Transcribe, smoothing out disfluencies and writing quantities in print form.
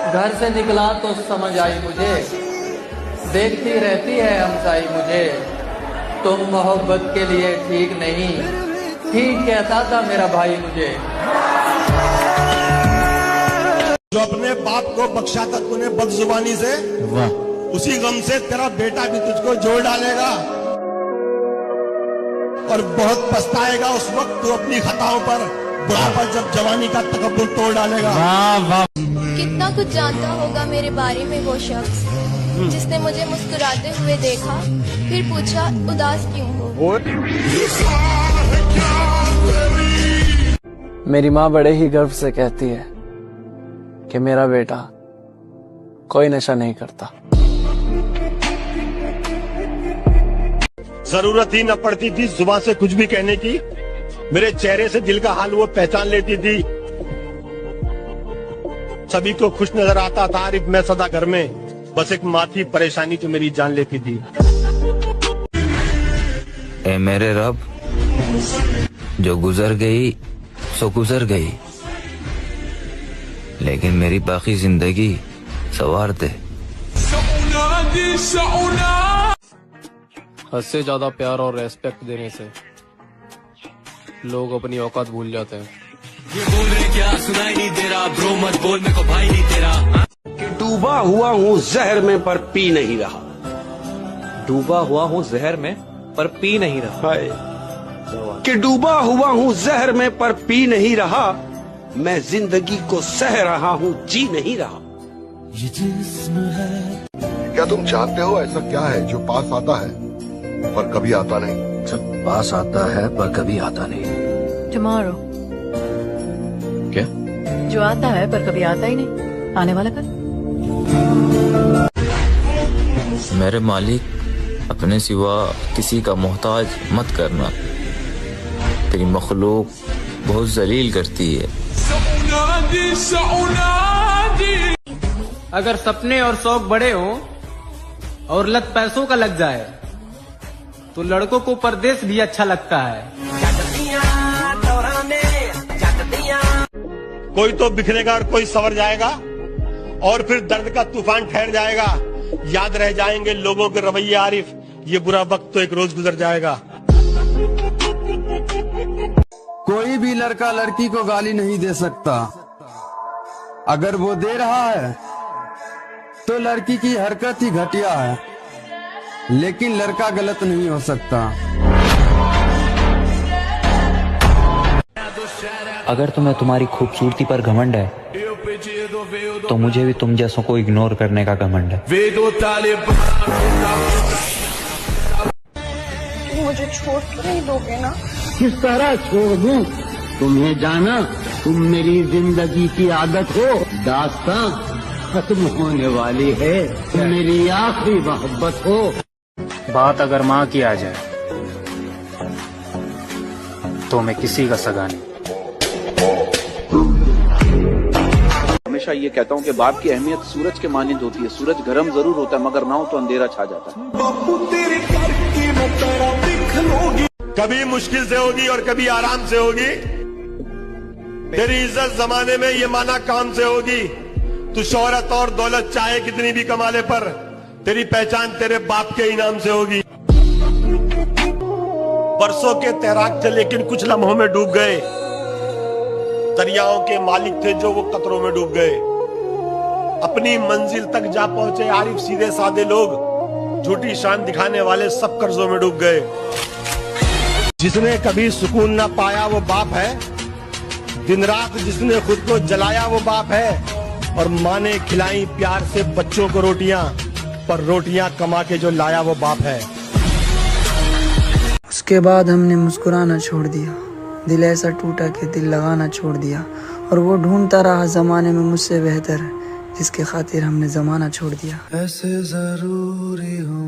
घर से निकला तो समझ आई मुझे, देखती रहती है हमसाई मुझे, तुम मोहब्बत के लिए ठीक नहीं, ठीक कहता था मेरा भाई मुझे। जो अपने बाप को बख्शा था तूने बदजुबानी से, उसी गम से तेरा बेटा भी तुझको जोड़ डालेगा और बहुत पछताएगा उस वक्त तू अपनी खताओं पर, बुढ़ापा जब जवानी का तकब्बुर तोड़ डालेगा। कितना कुछ जानता होगा मेरे बारे में वो शख्स जिसने मुझे मुस्कुराते हुए देखा, फिर पूछा उदास क्यों हो। मेरी माँ बड़े ही गर्व से कहती है कि मेरा बेटा कोई नशा नहीं करता। जरूरत ही न पड़ती थी जुबान से कुछ भी कहने की, मेरे चेहरे से दिल का हाल वो पहचान लेती थी। सभी को खुश नजर आता था आरिफ मैं सदा घर में, बस एक माँ थी परेशानी जो मेरी जान लेती थी। ए मेरे रब, जो गुजर गई सो गुजर गई, लेकिन मेरी बाकी जिंदगी सवार दे। हद से ज्यादा प्यार और रेस्पेक्ट देने से लोग अपनी औकात भूल जाते हैं। ये बोल रहे क्या सुनाई नहीं दे रहा, ब्रो मत बोल मेरे को भाई नहीं तेरा। कि डूबा हुआ हूँ जहर में पर पी नहीं रहा। डूबा हुआ हूँ जहर में पर पी नहीं रहा। कि डूबा हुआ हूँ जहर में पर पी नहीं रहा, मैं जिंदगी को सह रहा हूँ जी नहीं रहा। क्या तुम जानते हो ऐसा क्या है जो पास आता है पर कभी आता नहीं? सब पास आता है पर कभी आता नहीं। टुमारो। क्या? जो आता है पर कभी आता ही नहीं, आने वाला कल। मेरे मालिक, अपने सिवा किसी का मोहताज मत करना, तेरी मखलूक बहुत जलील करती है। अगर सपने और शौक बड़े हो और लत पैसों का लग जाए तो लड़कों को परदेश भी अच्छा लगता है। कोई तो बिखरेगा और कोई संवर जाएगा और फिर दर्द का तूफान ठहर जाएगा। याद रह जाएंगे लोगों के रवैये आरिफ, ये बुरा वक्त तो एक रोज गुजर जाएगा। कोई भी लड़का लड़की को गाली नहीं दे सकता, अगर वो दे रहा है तो लड़की की हरकत ही घटिया है, लेकिन लड़का गलत नहीं हो सकता। अगर तुम्हें तुम्हारी खूबसूरती पर घमंड है तो मुझे भी तुम जैसों को इग्नोर करने का घमंड है। मुझे छोड़ तो नहीं दोगे ना? किस तरह छोड़ दूं तुम्हें? जाना तुम मेरी जिंदगी की आदत हो, दास्तां खत्म होने वाली है, मेरी आखिरी मोहब्बत हो। बात अगर माँ की आ जाए तो मैं किसी का सगा नहीं। हमेशा ये कहता हूँ कि बाप की अहमियत सूरज के मानिंद होती है। सूरज गर्म जरूर होता है मगर ना हो तो अंधेरा छा जाता है। कभी मुश्किल से होगी और कभी आराम से होगी, तेरी इज्जत जमाने में ये माना काम से होगी। तू शोहरत और दौलत चाहे कितनी भी कमा ले, पर तेरी पहचान तेरे बाप के इनाम से होगी। बरसों के तैराक थे लेकिन कुछ लम्हों में डूब गए, दरियाओं के मालिक थे जो वो कतरों में डूब गए। अपनी मंजिल तक जा पहुंचे आरिफ सीधे सादे लोग, झूठी शान दिखाने वाले सब कर्जों में डूब गए। जिसने कभी सुकून ना पाया वो बाप है, दिन रात जिसने खुद को जलाया वो बाप है। और माँ ने खिलाई प्यार से बच्चों को रोटियां, पर रोटियां कमा के जो लाया वो बाप है। उसके बाद हमने मुस्कुराना छोड़ दिया, दिल ऐसा टूटा कि दिल लगाना छोड़ दिया। और वो ढूंढता रहा जमाने में मुझसे बेहतर, जिसके खातिर हमने जमाना छोड़ दिया। ऐसे जरूरी हो